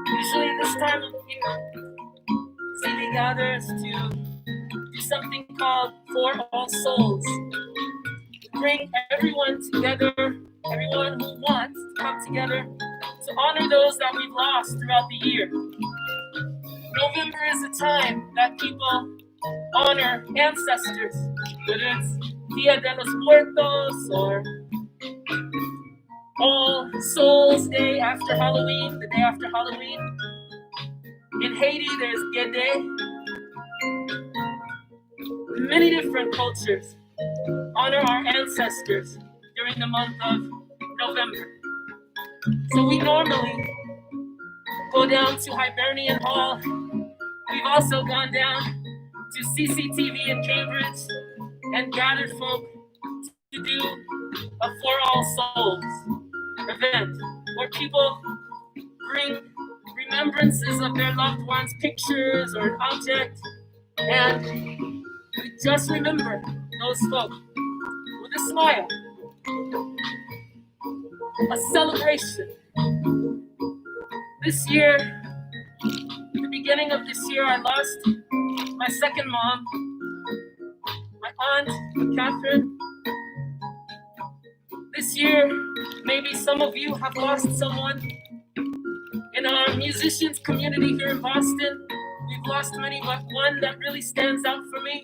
Usually this time of year, Zili gathers to do something called For All Souls. Bring everyone together, everyone who wants to come together to honor those that we've lost throughout the year. November is a time that people honor ancestors, whether it's Dia de los Muertos or All Souls Day after Halloween, the day after Halloween. In Haiti, there's Gede. Many different cultures honor our ancestors during the month of November. So we normally go down to Hibernian Hall. We've also gone down to CCTV in Cambridge and gathered folk to do a For All Souls event where people bring remembrances of their loved ones, pictures or an object, and we just remember those folk with a smile, a celebration. This year, the beginning of this year, I lost my second mom, my aunt, Catherine. This year, maybe some of you have lost someone. In our musicians community here in Boston, we've lost many, but one that really stands out for me,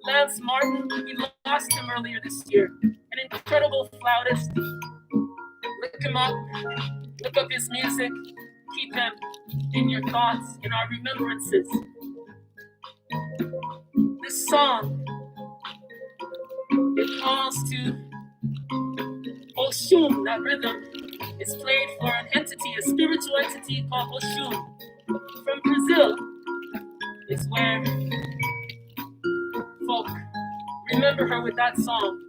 Lance Martin. We lost him earlier this year. An incredible flautist. Look him up, look up his music, keep him in your thoughts, in our remembrances. This song, it calls to Oshun, that rhythm is played for an entity, a spiritual entity called Oshun. From Brazil is where folk remember her with that song.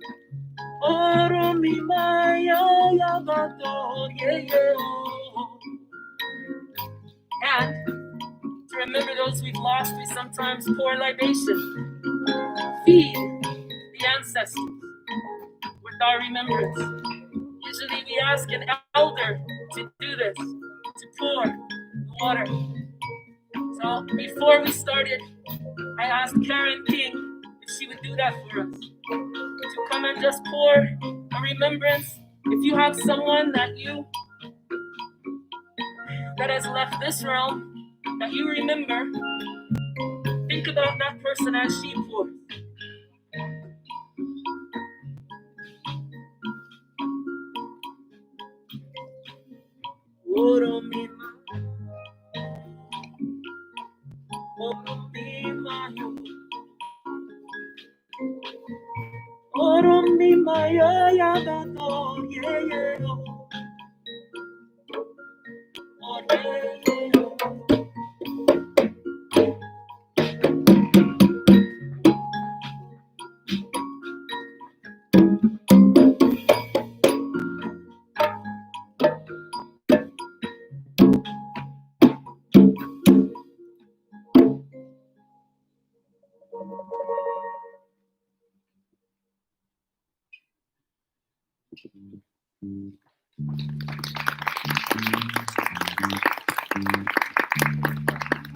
Oro mi maya yabato, yeah, yeah. And to remember those we've lost, we sometimes pour libation, feed the ancestors with our remembrance. Usually we ask an elder to do this, to pour the water. So before we started, I asked Karen King if she would do that for us, to come and just pour a remembrance. If you have someone that has left this realm, that you remember, think about that person as she pours. Oro mi maya yabato, yeah, yeah. Oh, yeah, yeah.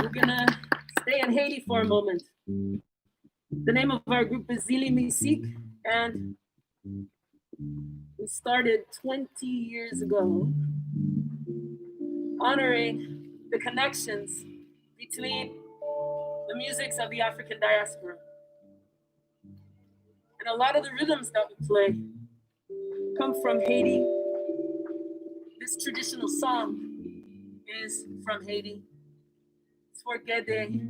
We're gonna stay in Haiti for a moment. The name of our group is Misik, and we started 20 years ago honoring the connections between the musics of the African diaspora. And a lot of the rhythms that we play come from Haiti. This traditional song is from Haiti. It's for Gede.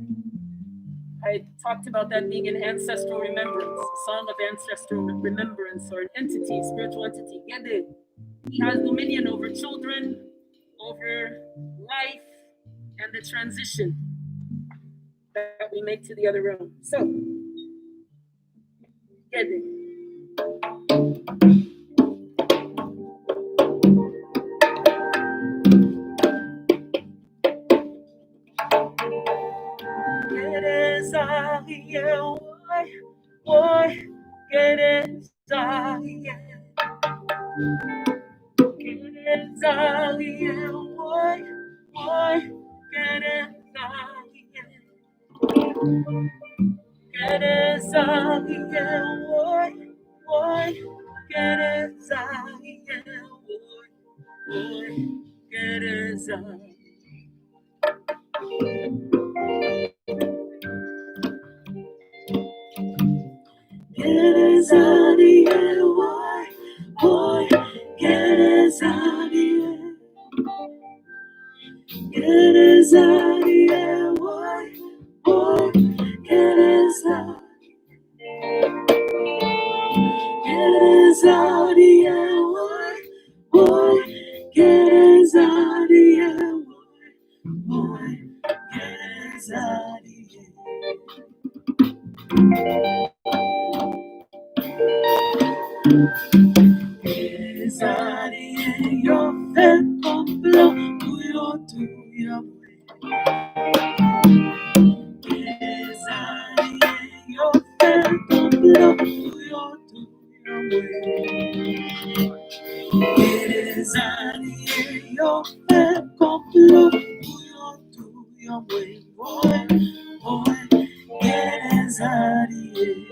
I talked about that being an ancestral remembrance, a song of ancestral remembrance, or an entity, spiritual entity. Gede. He has dominion over children, over life, and the transition that we make to the other realm. So, Gede. Why, get it, why, get it, boy, get us out of here. Get us out of here, boy, get us out. Get us out of here, boy, get us out of here, boy, get us out of here. Yo te compro, yo tuyo. Yo te compro, yo tuyo. Yo te compro, yo tuyo. Boy, eres Ariel.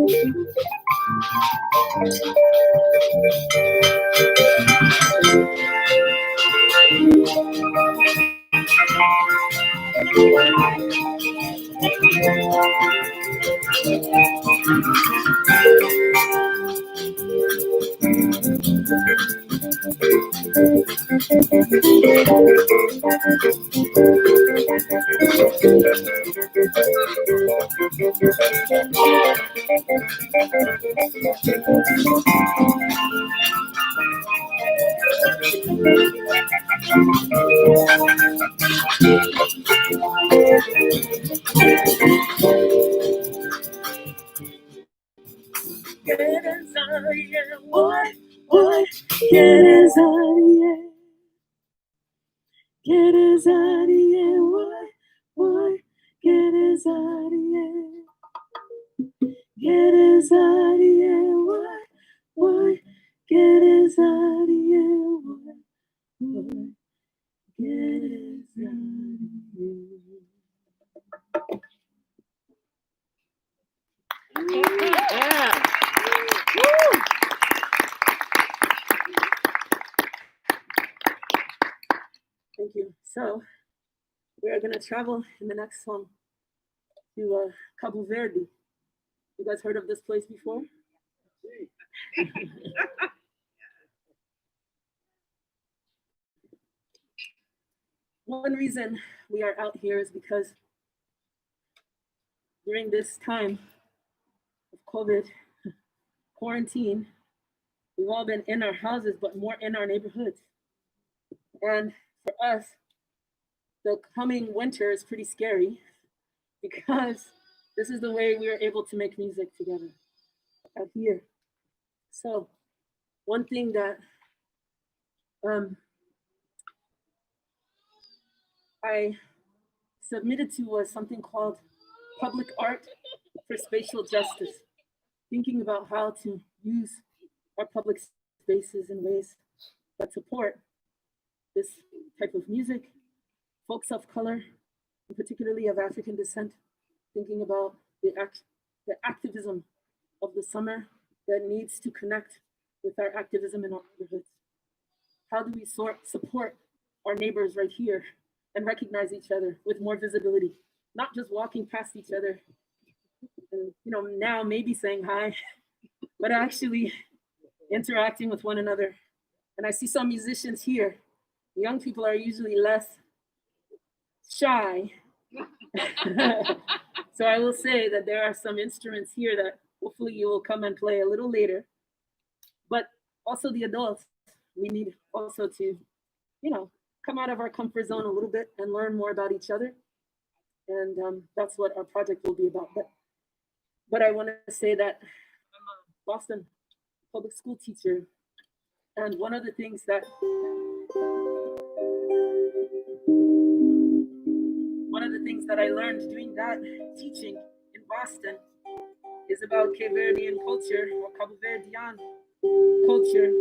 Thank you. So we are going to travel in the next song to Cabo Verde. You guys heard of this place before? One reason we are out here is because during this time of COVID quarantine, we've all been in our houses, but more in our neighborhoods. And for us, the coming winter is pretty scary because this is the way we are able to make music together out here. So one thing that I submitted to was something called Public Art for Spatial Justice, thinking about how to use our public spaces in ways that support this type of music, folks of color, and particularly of African descent, thinking about the activism of the summer that needs to connect with our activism in our neighborhoods. How do we support our neighbors right here and recognize each other with more visibility, not just walking past each other and now maybe saying hi, but actually interacting with one another. And I see some musicians here. Young people are usually less shy. So I will say that there are some instruments here that hopefully you will come and play a little later. But also the adults, we need also to, come out of our comfort zone a little bit and learn more about each other. And that's what our project will be about. But I want to say that I'm a Boston public school teacher. And one of the things that I learned doing that teaching in Boston is about Cape Verdean culture or Cabo Verdean culture.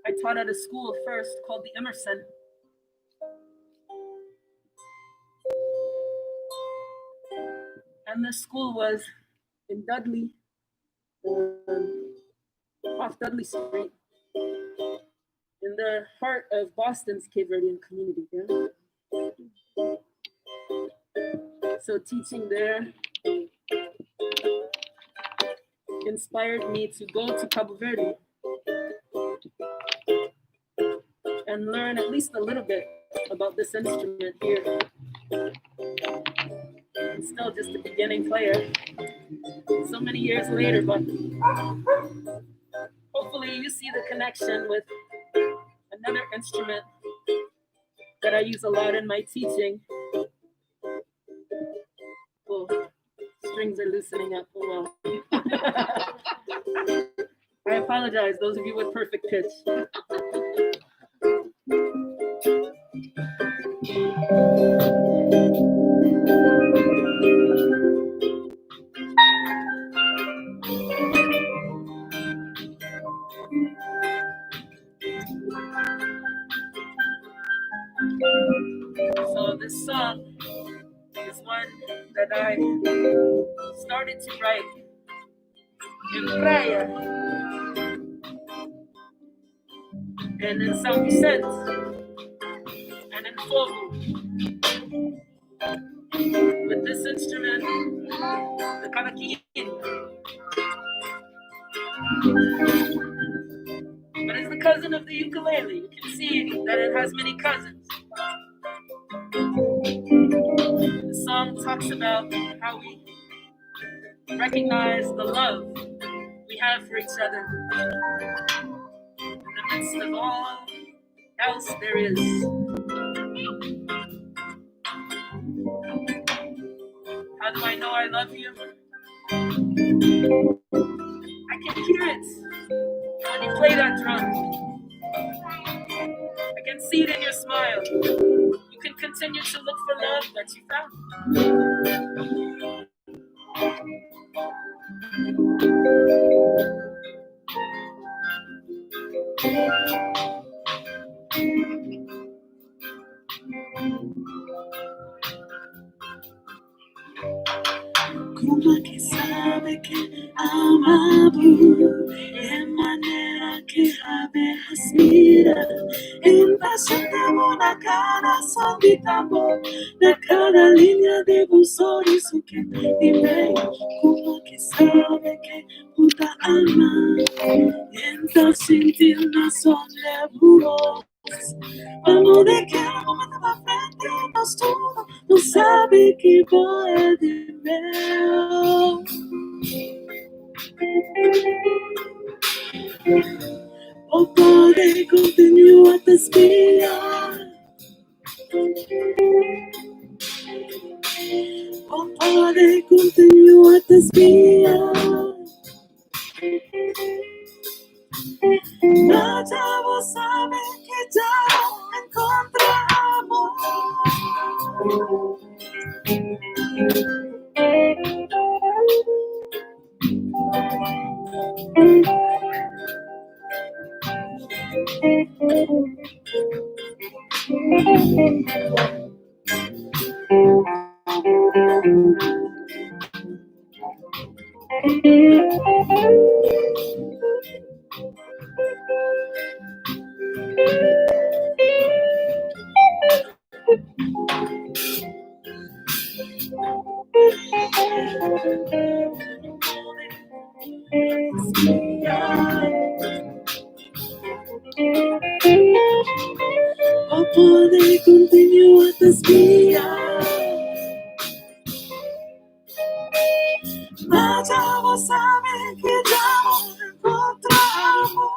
I taught at a school first called the Emerson. And this school was in Dudley, off Dudley Street, in the heart of Boston's Cape Verdean community. Yeah? So teaching there inspired me to go to Cabo Verde and learn at least a little bit about this instrument here. I'm still just a beginning player so many years later, but hopefully you see the connection with another instrument that I use a lot in my teaching. Oh, strings are loosening up. Oh, well. I apologize, those of you with perfect pitch. So this song is one that that I started to write in Praia and in São Vicente and in Fogo with this instrument, the cavaquinho. But it's the cousin of the ukulele. You can see that it has many cousins. The song talks about how we recognize the love we have for each other in the midst of all else there is. How do I know I love you? I can hear it when you play that drum. I can see it in your smile. You can continue to look for love that you found. Como que sabe que amamos de manera que a veces mira impacientamos na cara solitamos na cada linha de vos sorriso que dime como que sabe que puta alma entra sentir na sombra. Vamos de que el momento va frente a nós tudo não sabe que pode ver. Ou pode continuar a te espiar. Ou pode continuar a te espiar. Mas já vos sabe que já encontramos. Ou pode continuar a te espiar. Mas já vos sabe que já nos encontramos.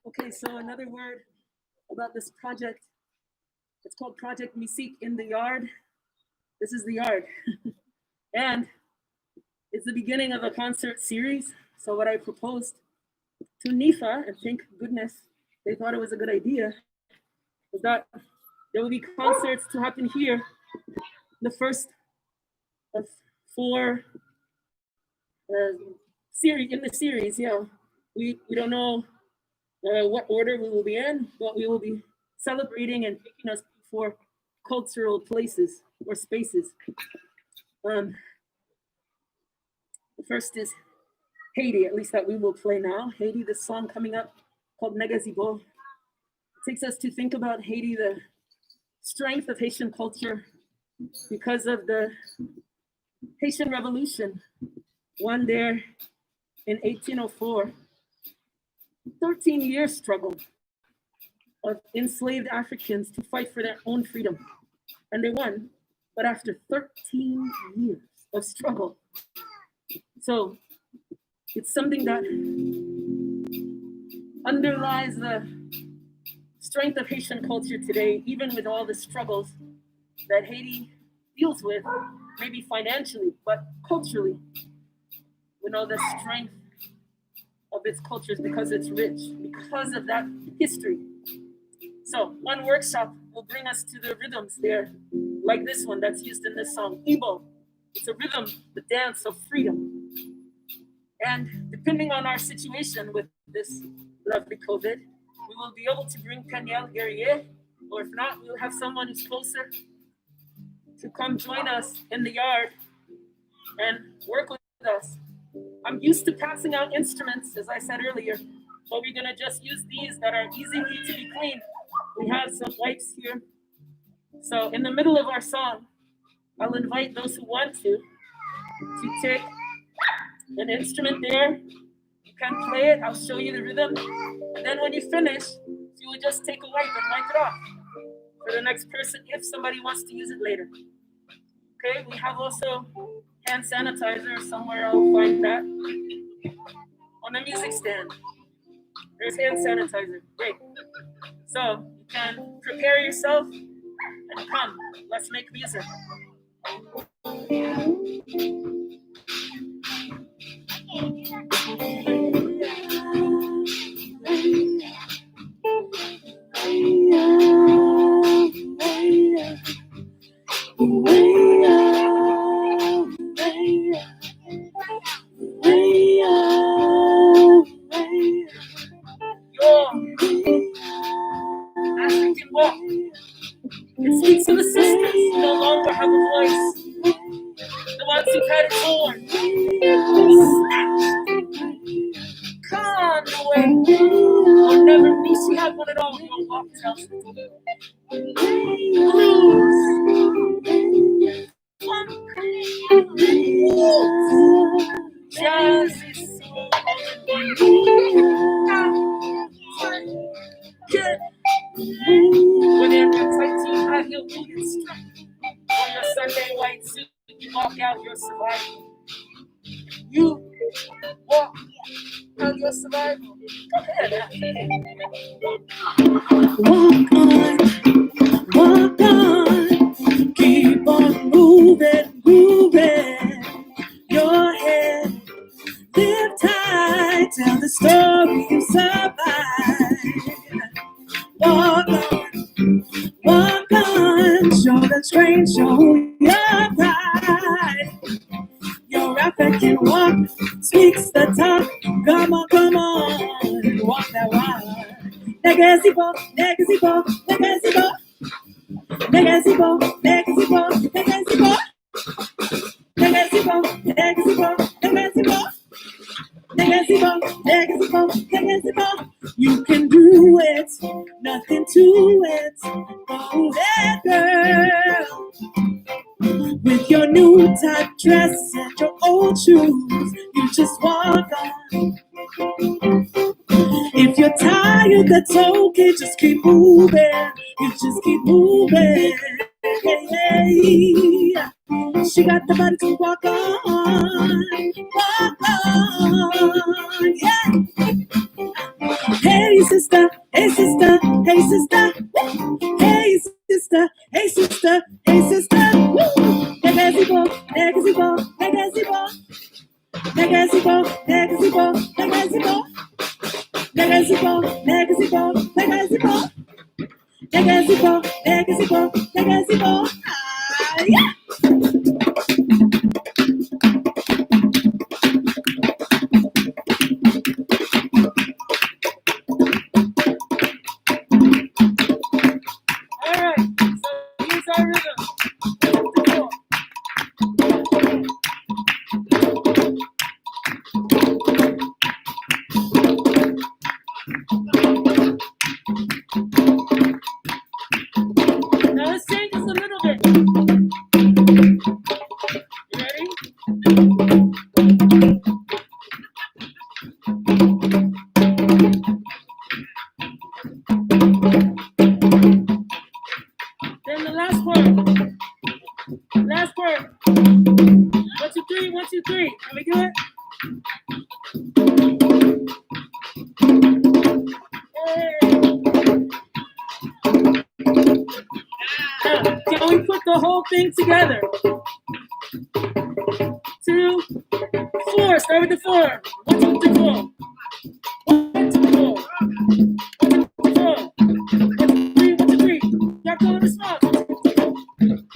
Okay, so another word about this project. It's called Project Misik in the Yard. This is the yard. And it's the beginning of a concert series. So what I proposed to NIFA, and thank goodness they thought it was a good idea, was that there will be concerts to happen here. The first of 4 series in the series. Yeah, we don't know what order we will be in, but we will be celebrating and taking us for cultural places or spaces. The first is Haiti, at least that we will play now. Haiti, the song coming up called Negazibo, takes us to think about Haiti, the strength of Haitian culture because of the Haitian Revolution, won there in 1804. 13-year struggle of enslaved Africans to fight for their own freedom. And they won, but after 13 years of struggle. So it's something that underlies the strength of Haitian culture today, even with all the struggles that Haiti deals with, maybe financially, but culturally. We know the strength of its cultures because it's rich, because of that history. So one workshop will bring us to the rhythms there, like this one that's used in this song, Igbo. It's a rhythm, the dance of freedom. And depending on our situation with this lovely COVID, we will be able to bring Peniel Guerrier, or if not, we'll have someone who's closer to come join us in the yard and work with us. I'm used to passing out instruments, as I said earlier, but we're gonna just use these that are easily to be cleaned. We have some wipes here. So in the middle of our song, I'll invite those who want to take an instrument there. You can play it, I'll show you the rhythm. And then when you finish, you will just take a wipe and wipe it off for the next person if somebody wants to use it later. Okay, we have also hand sanitizer somewhere. I'll find that on the music stand. There's hand sanitizer. Great. So you can prepare yourself and come. Let's make music. the ones who've had it torn. Come away. Or never me. She had one at all. Your walk tells me. Just is so good. When in your tight jean, high heel booted strap, or your Sunday white suit, you walk out your survival. You walk out your survival. Go ahead. Walk on, keep on moving, moving your head. Live tight, tell the story you survived. Walk on, show the strength, show your pride. Your African walk speaks the talk. Come on, walk that walk. Legacy ball, legacy ball, legacy ball. Legacy ball, legacy ball, legacy ball. Legacy ball, legacy ball, legacy ball. Legacy ball, legacy ball, legacy ball. You can do it, nothing to it. Go there, girl. With your new tight dress and your old shoes, you just walk on. If you're tired, that's okay. Just keep moving. You just keep moving. Hey. She got the body to walk on. Walk on. Yeah. Hey sister, hey sister, hey sister. Hey sister, hey sister, hey sister. Legacy ball, legacy ball, legacy ball. Legacy ball, legacy ball, legacy ball. Legacy ball, legacy ball, legacy ball. Legacy ball, legacy ball, legacy ball. Yeah. All right, so here's our rhythm. Now let's change this a little bit. You ready? Then the last part. Last part. 1, 2, 3, 1, 2, 3. Can we do it? Hey. Now, can we put the whole thing together? 2, 4. Start with the 4. 1, 2, 3, 4. 1, 2, 4. 1, 2, 4. 1, 2, 3, 1, 2, 3. Y'all go in response. 1, 2,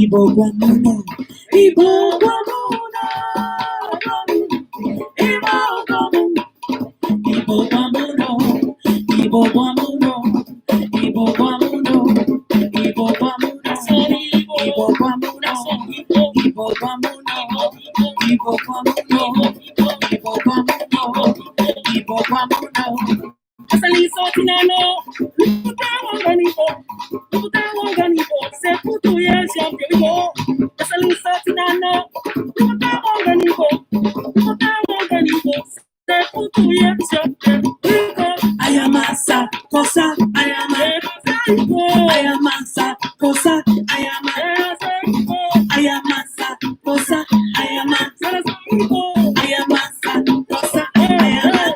Ibo Guamuno, Ibo Guamuno, Ibo Guamuno, Ibo Guamuno, Ibo Guamuno, Ibo Guamuno, Ibo Guamuno, Ibo Guamuno, Ibo Guamuno, Ibo Guamuno, Ibo Guamuno, Ibo Guamuno. Asaliso tinano, luputa wanganibo, se putu ye championibo. Asaliso tinano, luputa wanganibo, se putu ye championibo. Ayamasa, cosa, ayamasa, ayamasa, cosa, ayamasa, ayamasa, cosa, ayamasa, ayamasa, cosa, ayamasa.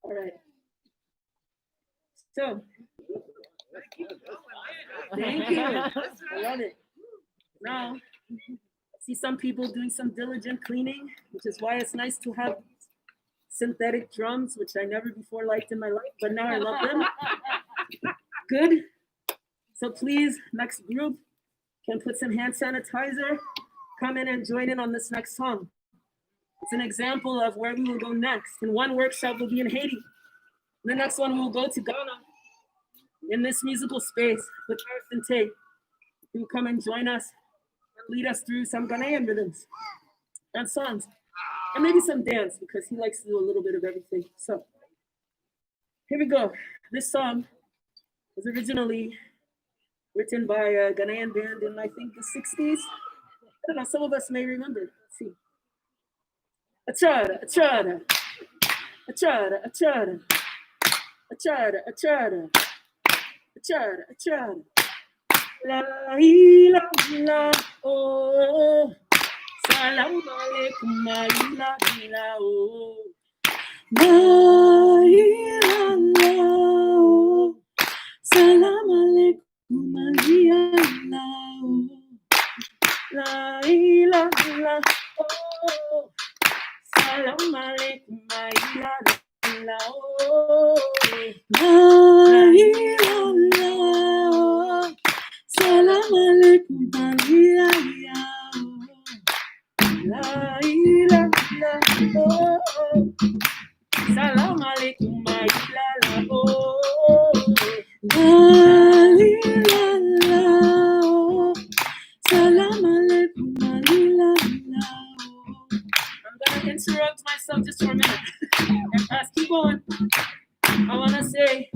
All right. So, thank you. I love it. Now, see some people doing some diligent cleaning, which is why it's nice to have synthetic drums, which I never before liked in my life, but now I love them. Good. So please, next group can put some hand sanitizer. Come in and join in on this next song. It's an example of where we will go next. In one workshop, we'll be in Haiti. The next one, we'll go to Ghana in this musical space with Harrison Tate, who will come and join us and lead us through some Ghanaian rhythms and songs, and maybe some dance because he likes to do a little bit of everything. So here we go. This song was originally written by a Ghanaian band in, I think, the 60s. I don't know, some of us may remember. Let's see. Achada, achada. Achara, achara, achara, achara, achara, achara. La ila ila oh. Salam alaikum ila ila oh. La ila ila oh. Salam alaikum ila ila oh. La ila ila oh. Salam alaikum ila ila oh. La ila ila oh. Salam alaikum ila ila oh. La ila ila oh. Salam alaikum ila ila oh. La ila ila oh. Salam alaikum ila ila oh. I'm gonna interrupt myself just for a minute and ask you going. I wanna say,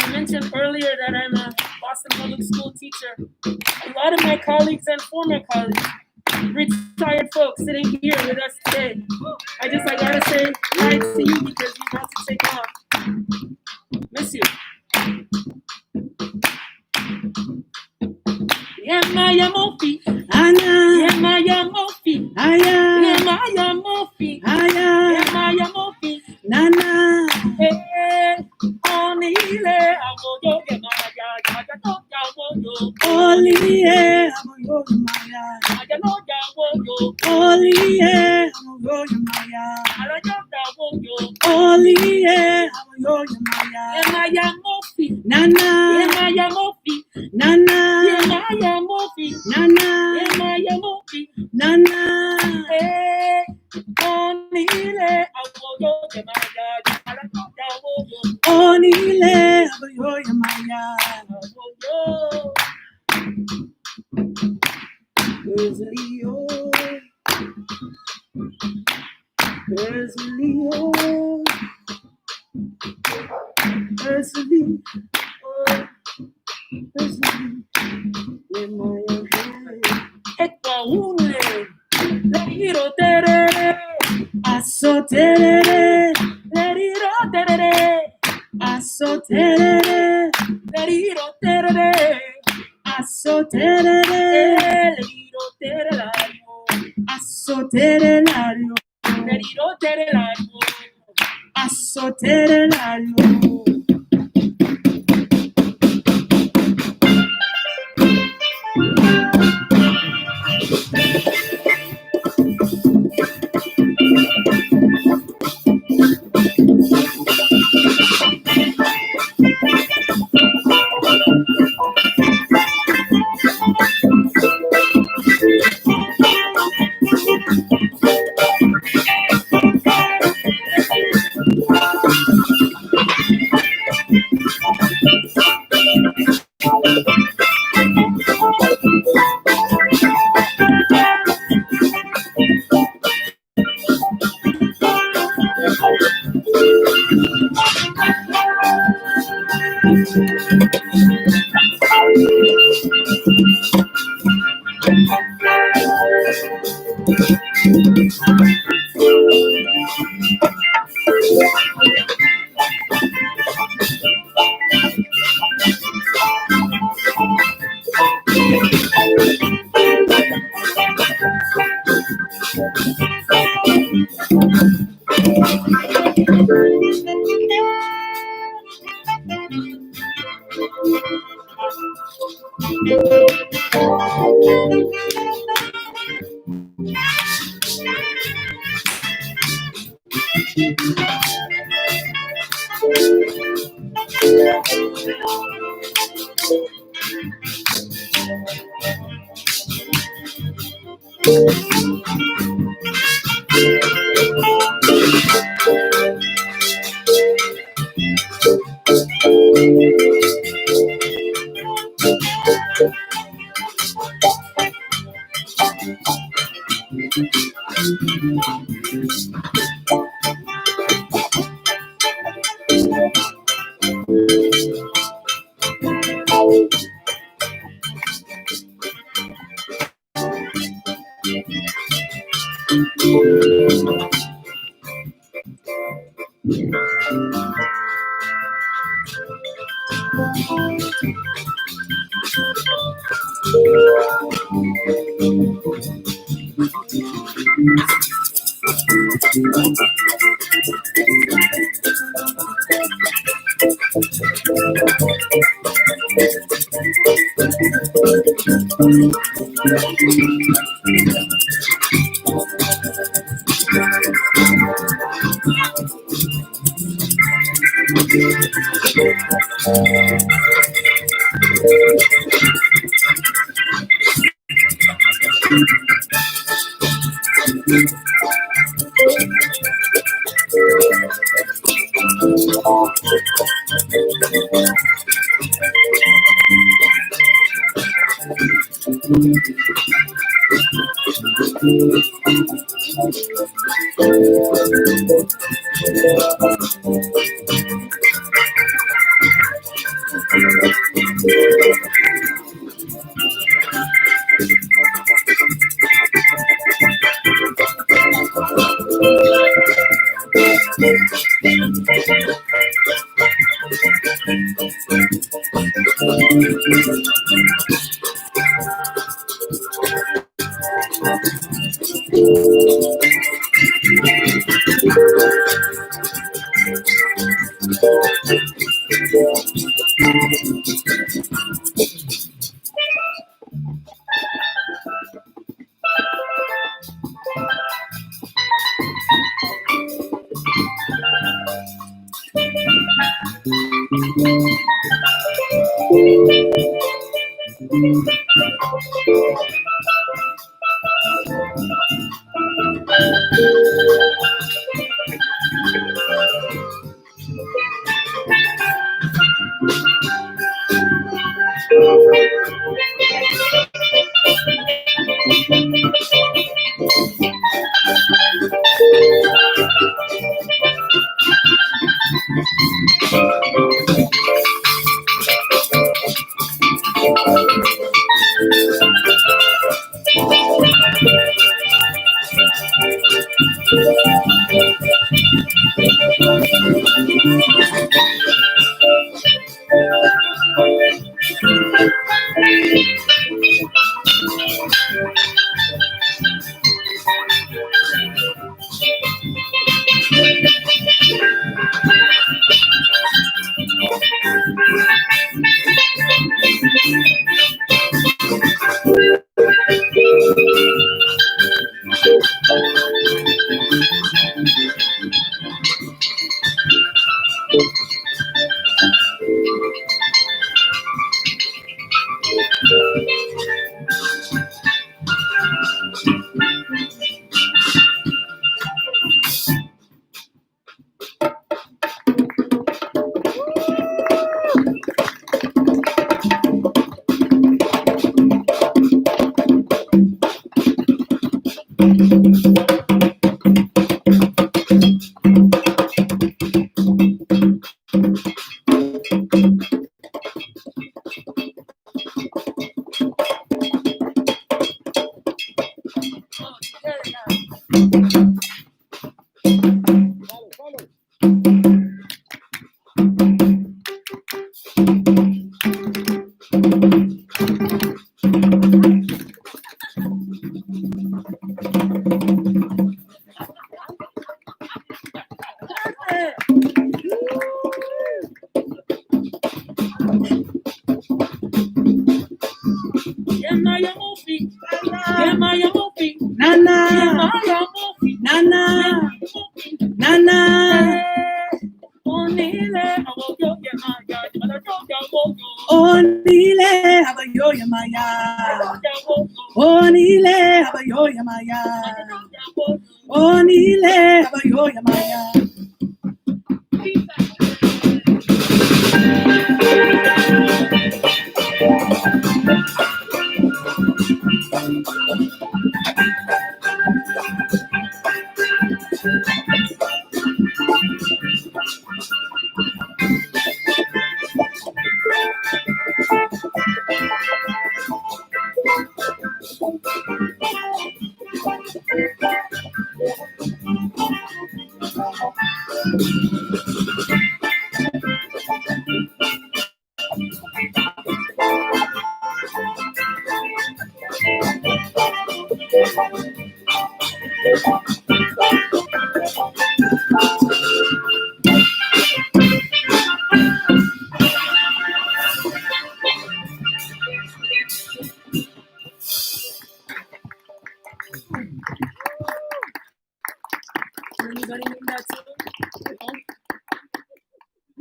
I mentioned earlier that I'm a Boston Public School teacher. A lot of my colleagues and former colleagues, retired folks sitting here with us today. I gotta say hi to you because you got to take off. Miss you. Yemaya Mofi, Aya, Yemaya Mofi, Aya, Yemaya Mofi, Aya, Yemaya Mofi, Nana, Onile, Amoyo, Yemaya, Yamayo, Yamoyo, Olie, Amoyo, Yamaya, Ayano, Yamoyo, Olie, Amoyo, Yamaya, Alayo, Yamoyo, Olie, Amoyo, Yamaya, Yemaya Mofi, Nana, Yemaya Mofi, Nana, Yemaya Mofi, Nana, Yemaya Mofi, Nana, Onile, Amoyo, Yemaya, Alayo, Yamoyo, Onile, Amoyo, Yamaya, Amoyo, there's Leo, there's Leo, there's Leo, there's Leo, Yemaya, Ekwa Une, Leriro Tere, Aso Tere, Leriro Tere, Aso Tere, Leriro Tere, Aso Tere, Leriro Tere Lario, Aso Tere Lario, Leriro Tere Lario, Aso Tere Lario.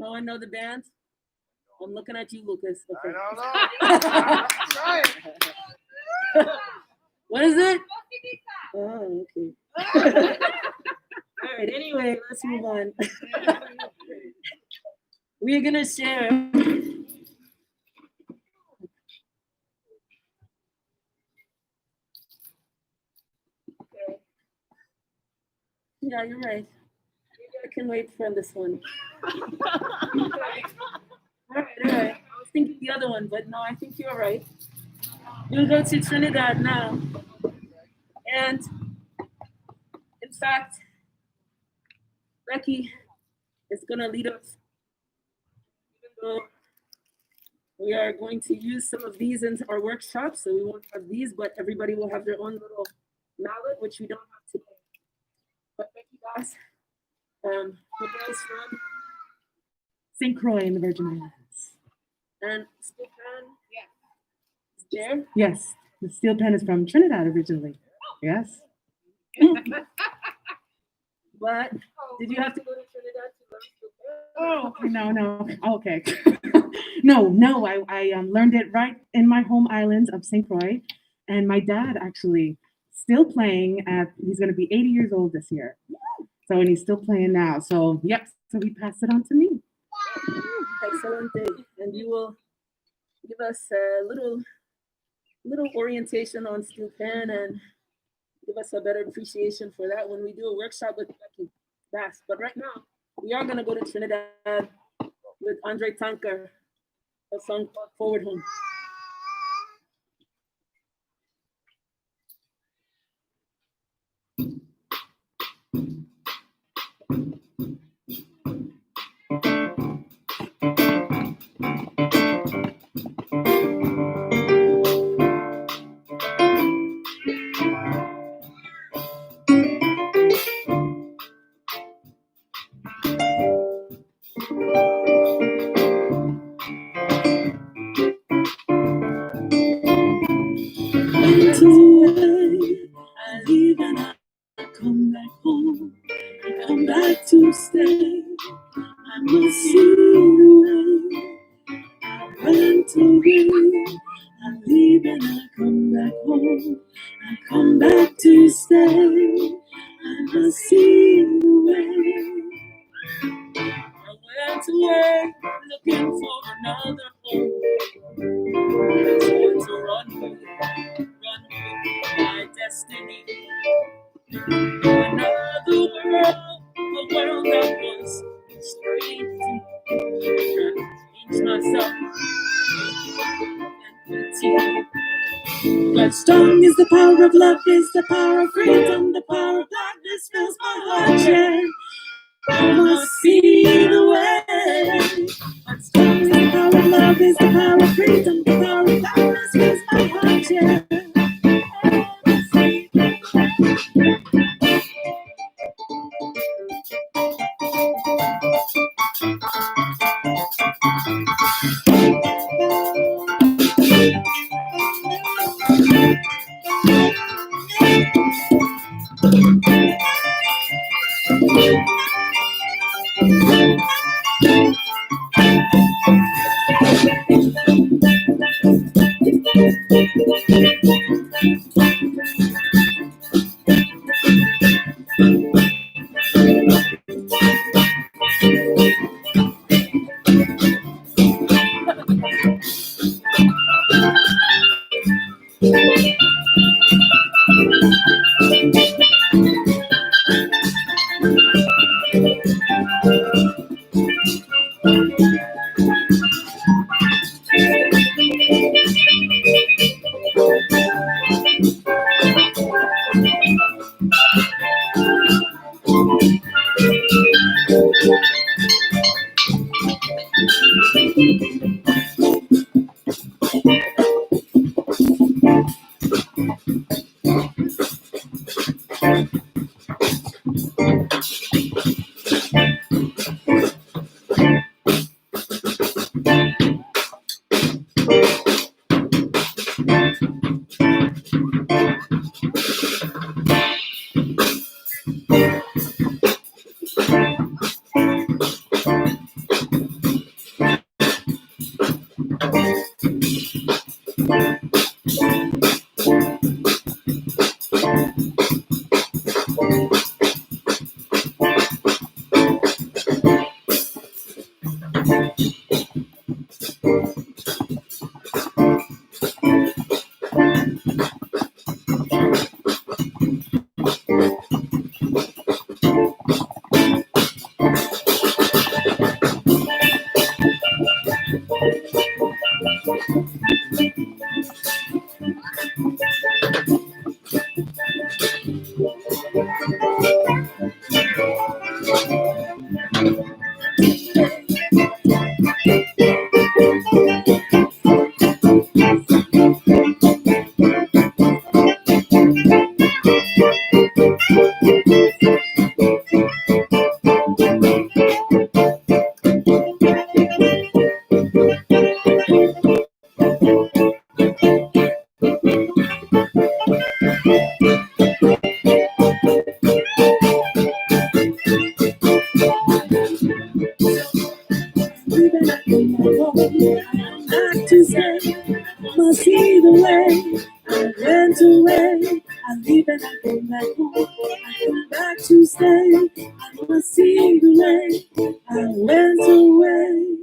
No one know the band? I'm looking at you, Lucas. Okay. I don't know. What is it? Oh, okay. All right, anyway, let's move on. We're going to share. Yeah, you're right. Maybe I can wait for this one. All right. I was thinking the other one, but no, I think you're right. We'll go to Trinidad now. And in fact, Becky is going to lead us. Even though we are going to use some of these in our workshop, so we won't have these, but everybody will have their own little mallet, which we don't have today. But Becky Bass, who is from St. Croix in the Virgin Islands. and Stefan, is there. Yes, the steel pen is from Trinidad originally. Yes. But did you have to go to Trinidad to learn steel pen? No. Okay. No. I learned it right in my home island of St. Croix, and my dad actually still playing he's going to be 80 years old this year. So, and he's still playing now. So, yep. So he passed it on to me. Excellent day. And you will give us a little orientation on steel pen and give us a better appreciation for that when we do a workshop with Becky Bass. But right now, we are going to go to Trinidad with Andre Tanker, a song called Forward Home. I leave and I come back home. I come back to stay. I must see the way I went away. I leave and I come back home. I come back to stay. I must see the way. I went away looking for another home. I tried to run with my destiny. Another world, a world that was strange to me. Change myself and continue. But strong is the power of love, is the power of freedom, the power of darkness fills my heart, yeah. I must see the way. But strong is the power of love, is the power of freedom, the power of darkness fills my heart, yeah. leave and I come back home. I'm back to stay. Must see the way I went away. I leave and I come back home. I come back to stay. I must see the way I went away.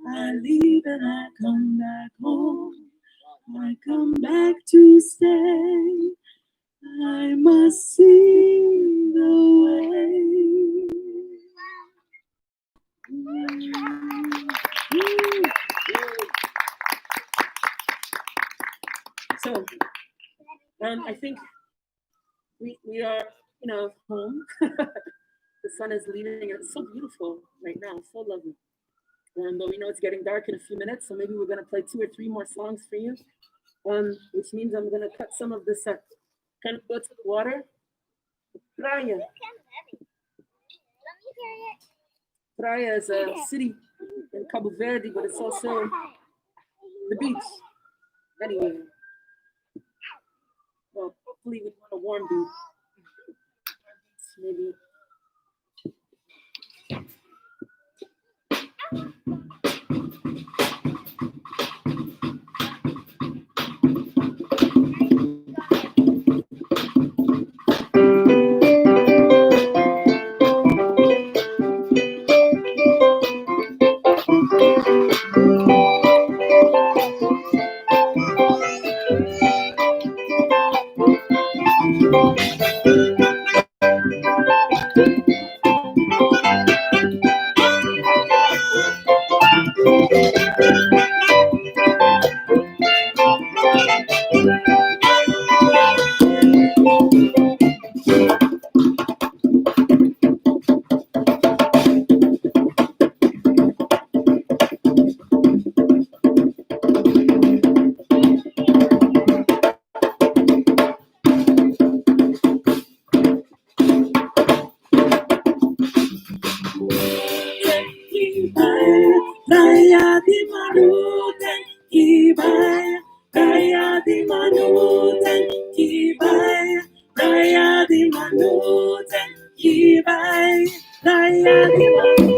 I leave and I come back home. I come back to stay. I must see the way. So, I think we are, home. The sun is leaving. It's so beautiful right now. So lovely. But we know it's getting dark in a few minutes, so maybe we're gonna play 2 or 3 more songs for you. Which means I'm gonna cut some of this up. Kind of go to the water. Praia. Praia is a city in Cabo Verde, but it's also the beach. Anyway, well, hopefully we want a warm beach. Maybe. Raya di Manuten, Kibaya, Raya di Manuten, Kibaya, Raya di Manuten, Kibaya, Raya di Manuten.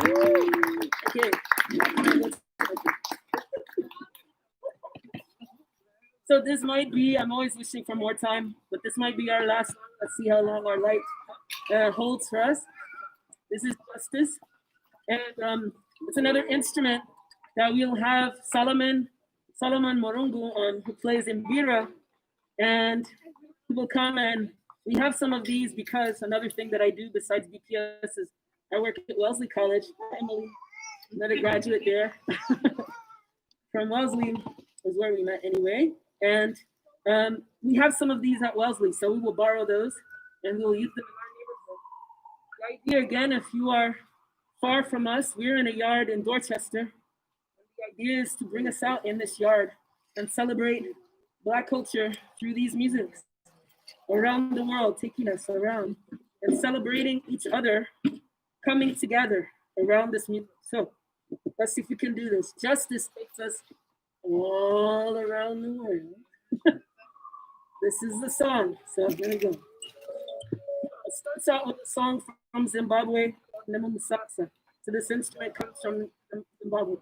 Okay. So this might be, I'm always wishing for more time, but this might be our last one. Let's see how long our light holds for us. This is Justice. And it's another instrument that we'll have Solomon Morungu on, who plays in Bira. And he will come, and we have some of these because another thing that I do besides BPS is I work at Wellesley College. Emily, another graduate there from Wellesley is where we met anyway. And we have some of these at Wellesley, so we will borrow those and we'll use them in our neighborhood. The idea, again, if you are far from us, we're in a yard in Dorchester. And the idea is to bring us out in this yard and celebrate Black culture through these musics around the world, taking us around and celebrating each other, coming together around this music. So let's see if we can do this. Justice takes us all around the world. This is the song. So here we go. It starts out with a song from Zimbabwe, Nemumusasa. So this instrument comes from Zimbabwe.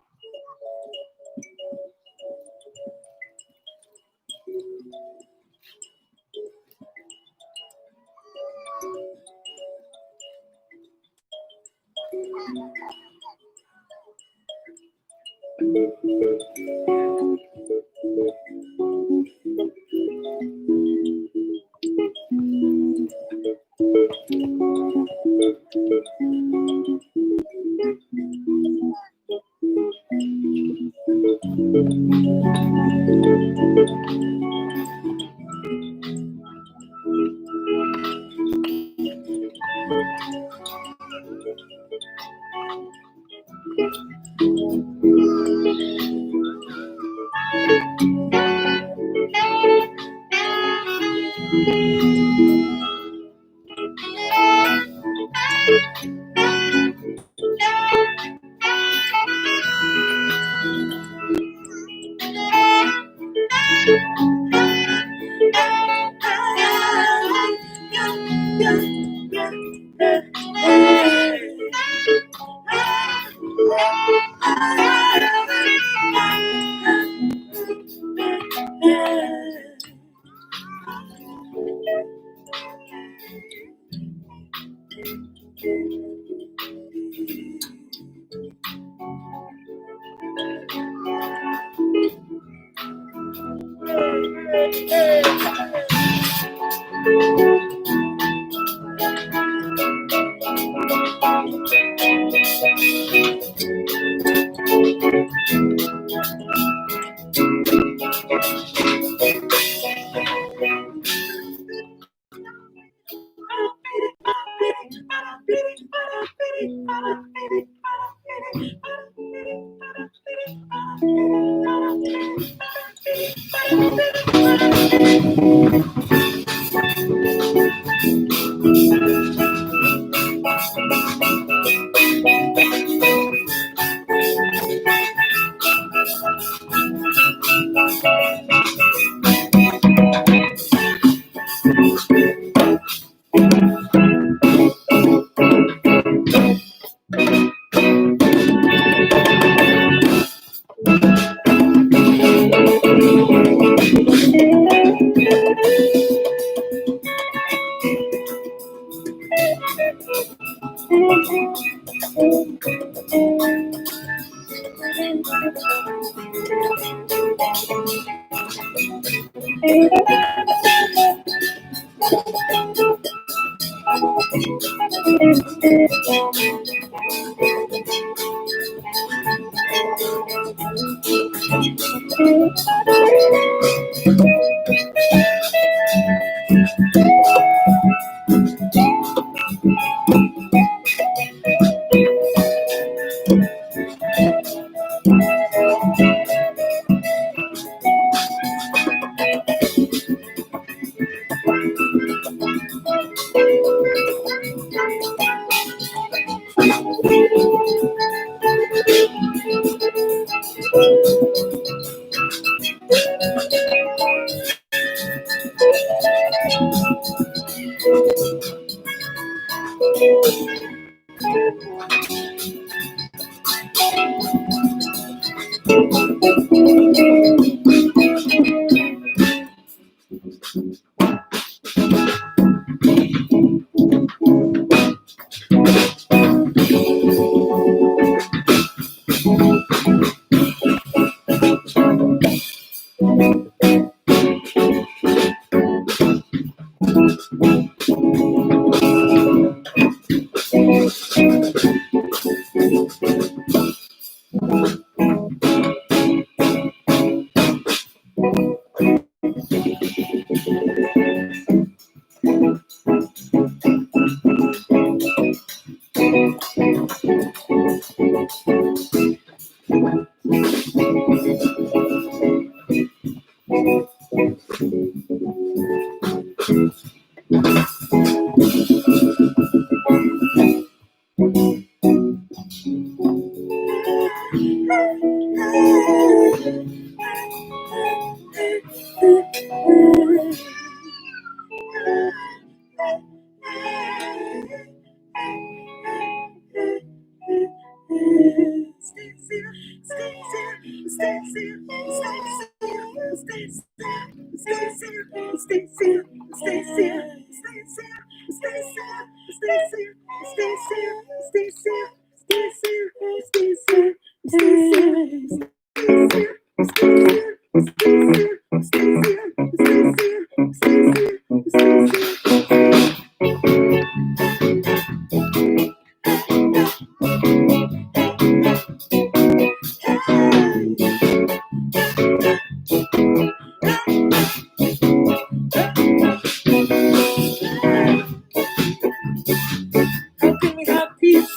How can we have peace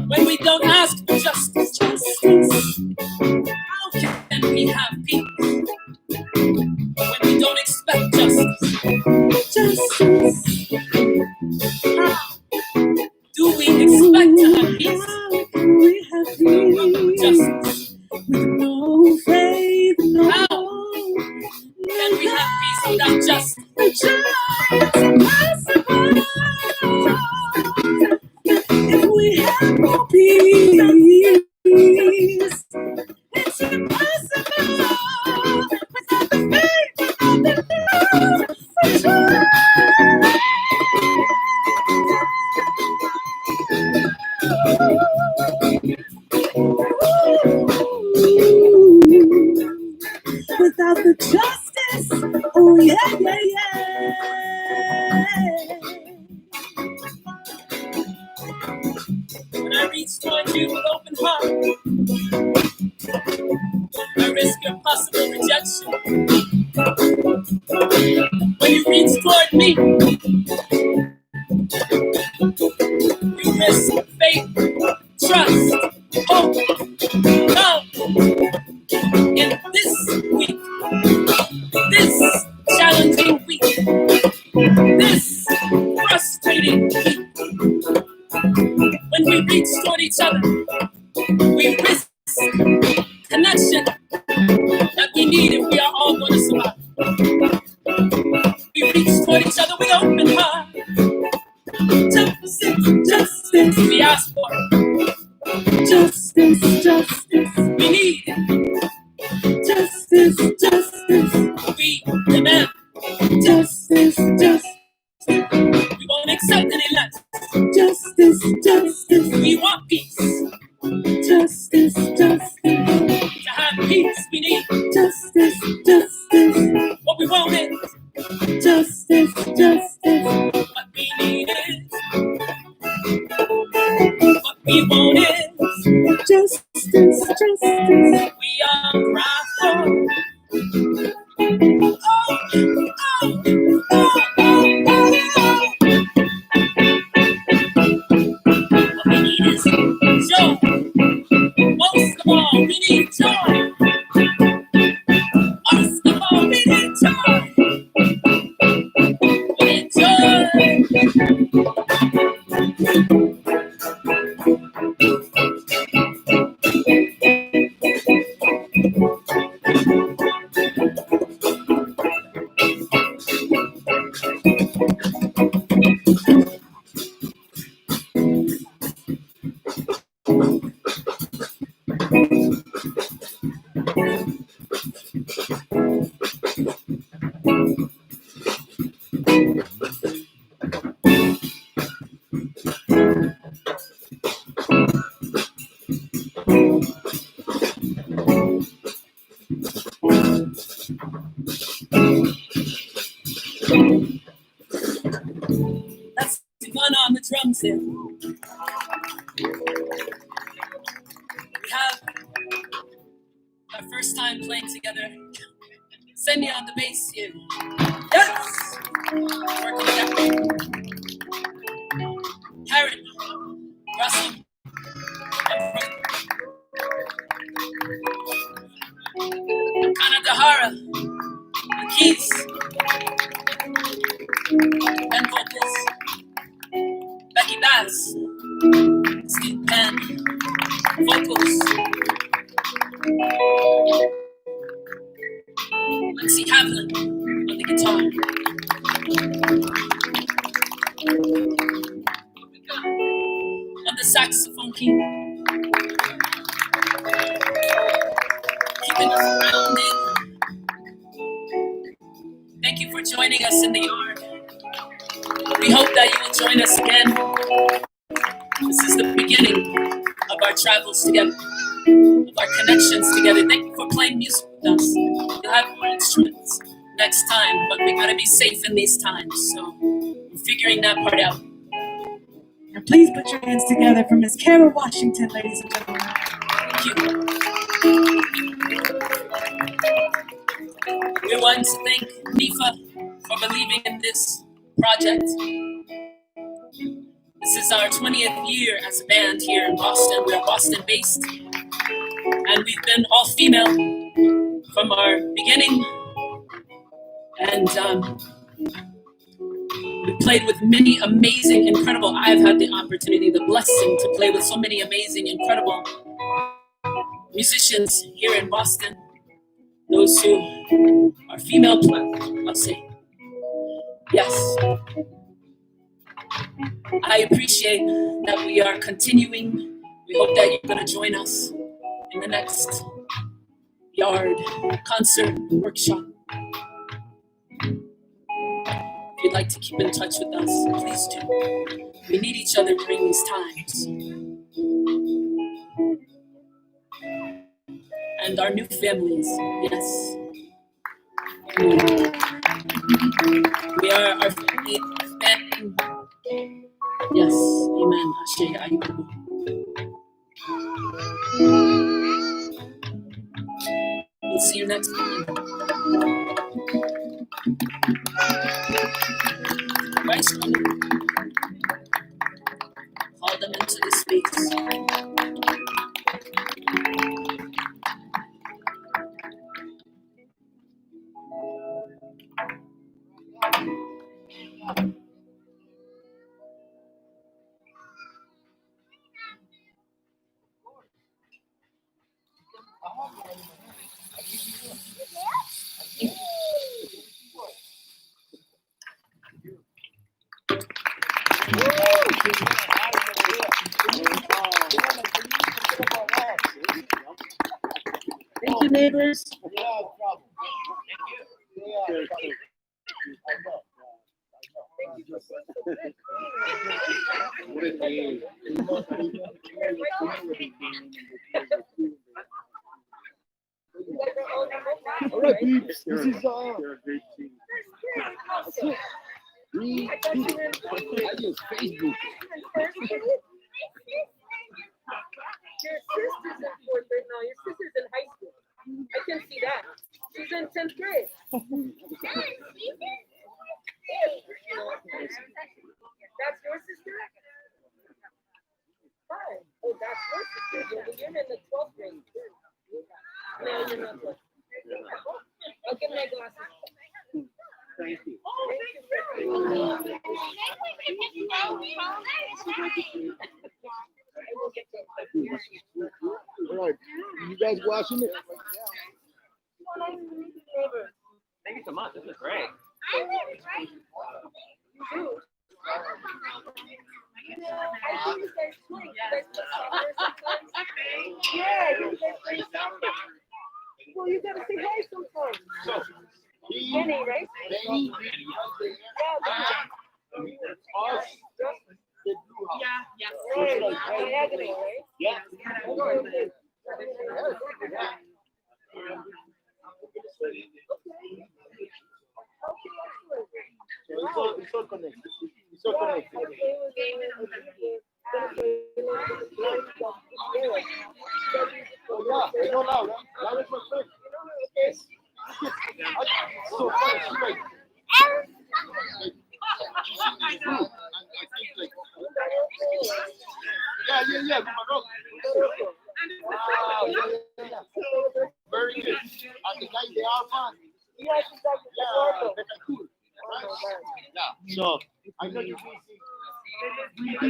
when we don't ask for justice? How can we have peace when we don't expect justice? How do we expect to have peace without justice? No faith, no. How can we have peace without justice? It's impossible. If we have no peace, it's impossible. Without the faith, without the love, it's without the justice, oh yeah, yeah, yeah. When I reach toward you with open heart, I risk your possible rejection. When you reach toward me, you risk faith, trust, hope, love. In this week, this challenging week, this frustrating week, when we reach toward each other, we risk connection that we need if we are all going to survive. We reach toward each other with open heart. Justice, justice, we ask for it. Justice, justice, We need it. justice, justice, We demand. justice, justice, We won't accept any less. justice, justice, We want peace. justice, justice, To have peace, we need. justice, justice, What we want is. justice, justice, What we need is. What we want is. justice, justice. We are crying for. What we need is joy. Most of all, we need joy. Most of all, we need joy. We need joy. That's the one on the drums there. We have our first time playing together. Send on the bass here. Yes! Working that way. brass, steel pen, vocals. Lexi Havlin on the guitar. On the saxophone key. Keeping us grounded. Thank you for joining us in the yard. We hope that you will join us again. This is the beginning of our travels together, of our connections together. Thank you for playing music with us. You'll have more instruments next time, but we gotta be safe in these times, so we're figuring that part out. Now please put your hands together for Miss Kara Washington, ladies and gentlemen. Thank you. We want to thank NIFA for believing in this project. This is our 20th year as a band here in Boston. We're Boston-based, and we've been all female from our beginning. And we played with many amazing, incredible. I've had the opportunity, the blessing to play with so many amazing, incredible musicians here in Boston. Those who are female, I'll say. Yes. I appreciate that we are continuing. We hope that you're going to join us in the next yard concert workshop. If you'd like to keep in touch with us, please do. We need each other during these times. And our new families, yes. We are our family. Yes, amen. Ashe, amen. We'll see you next time. Right, call them into the space. Thank you, neighbors. All right, peeps. This is I use Facebook. Your sister's in fourth grade. No, your sister's in high school. I can see that. She's in 10th grade. That's your sister? Fine. Oh, that's your sister. You're in the 12th grade. No, you're not. I'll give my glasses. Thank you. All right, you guys watching it? Thank you so much. This is great. Well, you gotta say hi sometimes. So, Benny, right? Benny, Yeah, us, the blue house. right. Diagonal, right? Yeah. So it's all connected. It's all connected. Oh yeah, I know now. That is my friend. Yes. So funny. She's like, she's blue, and I think like, yeah, with my dog. Wow, yeah. Very good. And the guy, they are fun. Yes, exactly. Yeah, they're cool. Right? Yeah. So I know you're busy. I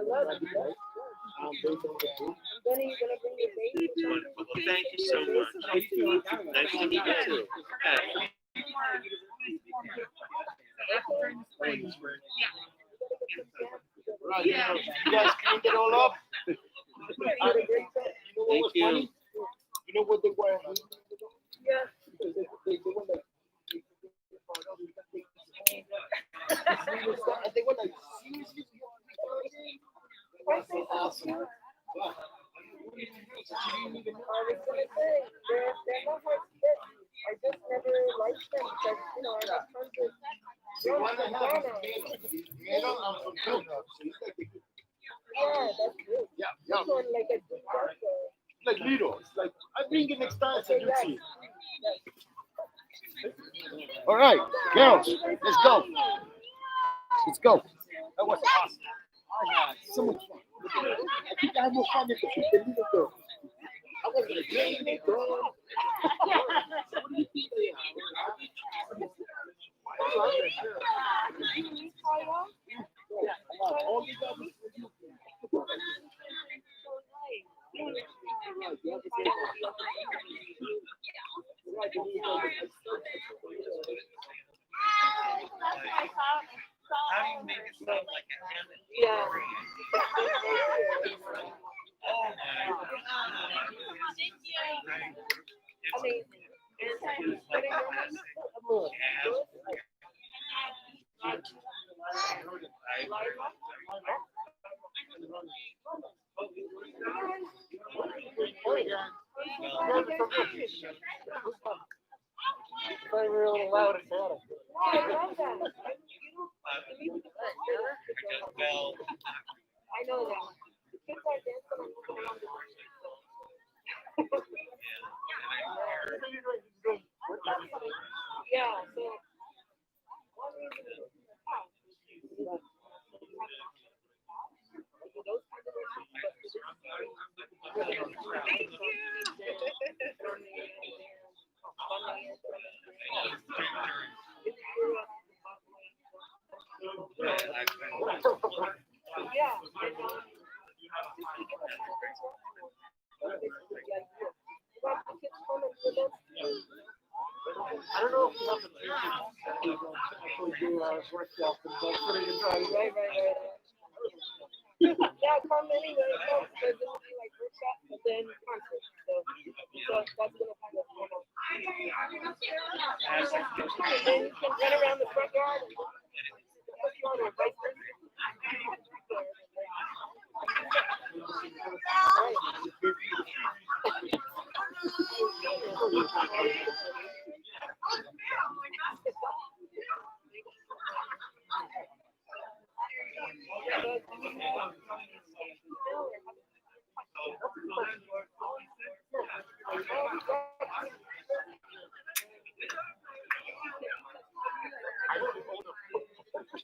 love it. Then you're gonna bring your baby. Well, thank you so much. Nice to meet you too. Right, you guys cleaned it all up. You know what was funny? You know what they were? Yeah. They were like, and they were like, seriously? That's awesome. Wow. They're not hard to get. I just never liked them because, you know, I got tons of drugs and Ghana. Yeah, that's good. Yeah, This one, like a deep dark. like little. It's like I bring it next time so you see. All right, girls, let's go. Let's go. That was awesome. I had so much fun. I think I have more fun than the little girl. I was like, little girl. How do you make it sound like a hand? Yeah. Amazing. Really loud and loud. Well, I know that. The kids are dancing and moving around the yeah, so one reason is those kinds of I don't know if you have the pictures. Do workshop and putting it on. right. Yeah, come anyway. No, because it will be like workshop and then concert. So that's gonna kind of and then you can run around the front yard and put you on a bicycle.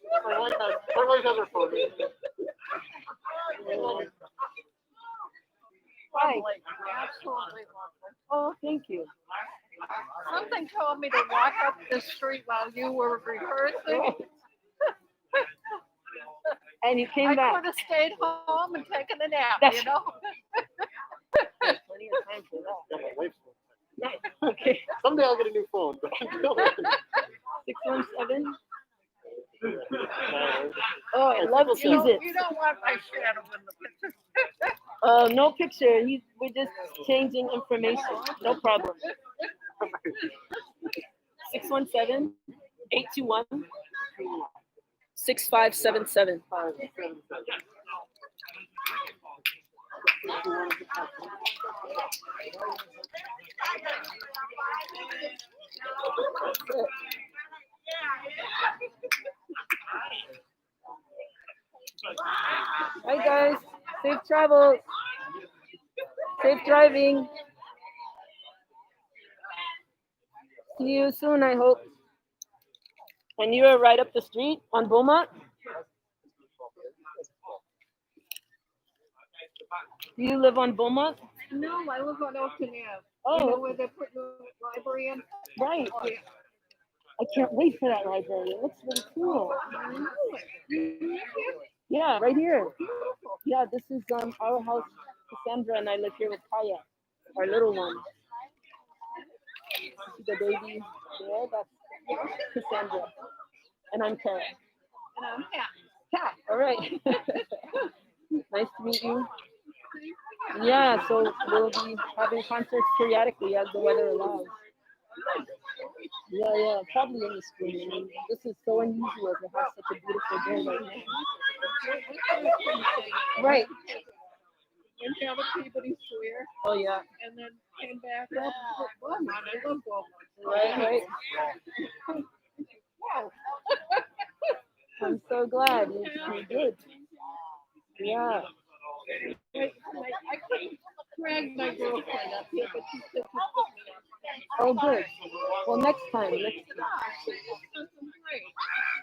Everybody has their phone. Hi. Absolutely lovely. Oh, thank you. Something told me to walk up the street while you were rehearsing. And you came I back. could have stayed home and taken a nap, That's- you know? Plenty of time for that. Yeah, my wife's phone. Nice. Okay. Someday I'll get a new phone. But 617. Oh, I love You don't, cheese it. you don't want my shadow in the picture. No picture. We're just changing information. No problem. 617-821-6577. Hi guys, safe travel, safe driving. See you soon, I hope. And you are right up the street on Beaumont? Do you live on Beaumont? No, I live on Oakton Ave. Oh. You know where they put the library in? Right. Yeah. I can't wait for that library. It looks really cool. Yeah, right here. Yeah, this is our house. Cassandra and I live here with Kaya, our little one. See the baby there? That's Cassandra. And I'm Kara. And I'm Pat. Kat, all right. Nice to meet you. Yeah, so we'll be having concerts periodically as the weather allows. Yeah, probably in the spring. I mean, this is so unusual to have such a beautiful day right now. Right. Went down to Peabody Square Oh yeah. and then came back up. Beaumont. I love Beaumont. Right. Wow. I'm so glad you're good. Yeah. I couldn't drag my girlfriend up here, but she said she put me up. Oh, good. Well, next time.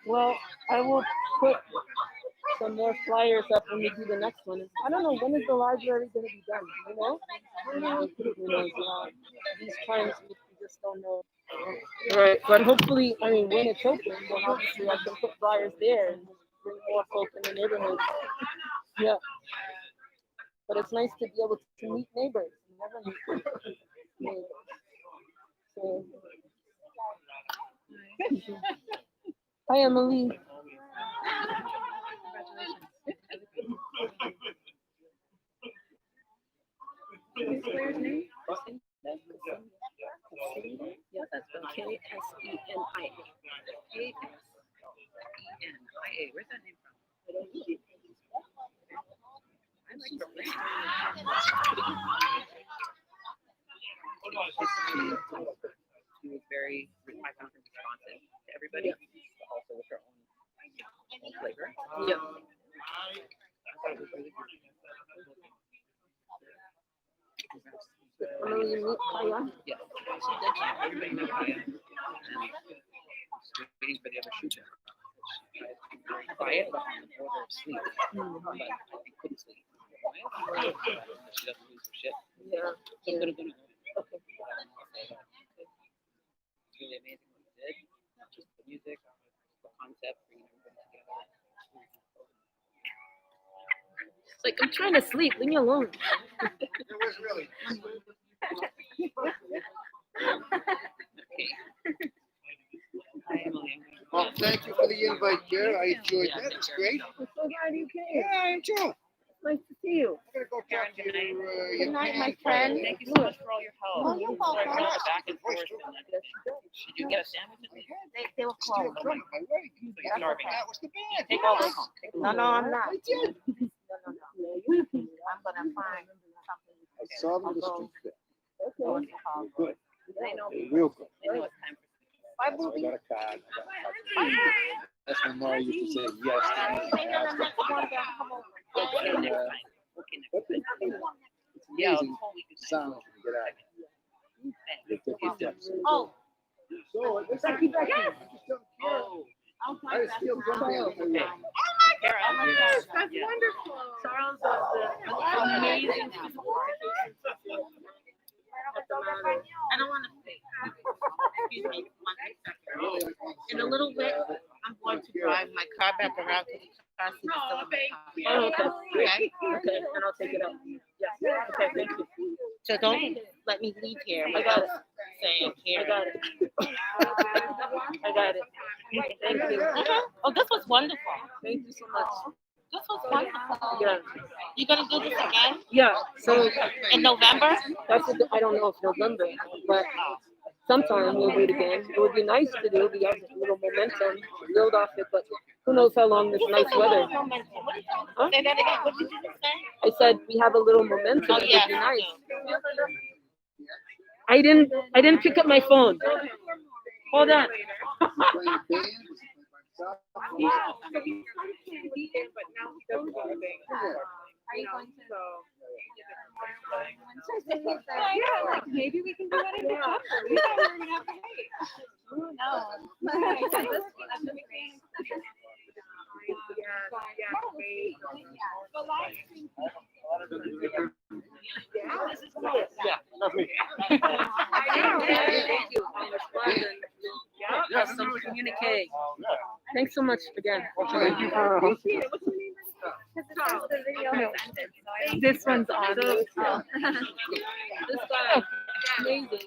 Well, I will put some more flyers up when we do the next one. I don't know, when is the library going to be done? You know? Who knows? Yeah. These times we just don't know. Right, but hopefully, I mean, when it's open, then obviously I can put flyers there and bring more folk in the neighborhood. Yeah. But it's nice to be able to meet neighbors. You never meet neighbors. So. Hi, Emily. Congratulations. Yeah, that's K-S-E-N-I-A. K-S-E-N-I-A. Where's that name from? I like the list. She was very, I found her responsive to everybody, but also with her own flavor. Yeah. I thought it was really good. Emily, you meet Kaya? Yes, she did. Everybody knew Kaya. And just waiting for the other shoe to quiet, but on the border of sleep. But I couldn't sleep. Why? She doesn't lose her shit. Yeah. So I'm gonna go. Okay. It's really amazing what you did. Just the music, the concept, bringing everybody together. It's like, I'm trying to sleep. Leave me alone. It was really. Okay. Hi, Emily. Well, thank you for the invite, Kara. I enjoyed that. It's great. I'm so glad you came. Yeah, I enjoy it. Nice to see you. I'm gonna go talk to your Good night, my band friend. player. Thank you so much for all your help. Oh, you're welcome. Sorry for all the back and forth. Did you get a sandwich at least? They were Still close. drunk, my way. So you're starving. That was the band. Take all those home. Take No, I'm not. I did. No. I'm gonna find something. I saw them in the street there. Okay. Good. They know. Real good. They know it's time for Bye, So I booby. got a card. That's when Mara used to say yes to me. Say you're the next one to come over. And, okay. it's Yeah, amazing whole week is sound when you get out. They take your steps. Oh, So, let's keep that going. Oh, I was still jumping out of the way. Kara, Yes, that's yeah. wonderful. Charles was the amazing support. I don't want to say. Excuse me, 1 second. In a little bit, I'm going to drive my car back around to the car seat. Oh, thank you. oh, okay. Okay? Okay, and I'll take it out. Yes. Okay, thank you. So don't let me leave here I got it. without saying here. I got it. I got it. Thank you. Oh, this was wonderful. Thank you so much. This was wonderful. Yeah. You gonna do this again Yeah. So in November? that's what I don't know if November, but sometime we'll do it again. It would be nice to do. We have a little momentum, build off it, but who knows how long this nice weather. Huh? Say that again. What did you just say? I said we have a little momentum. Oh It yeah. would be nice. I didn't pick up my phone. Hold on. Playing bands. But now he doesn't want to be. Are you going to? Yeah, like maybe we can do it in December. We thought we were gonna have to wait. Who knows? Yeah, wait. Thank you. Yes, some communicate. Thanks so much again. Thank you for hosting. This one's on. This guy, amazing.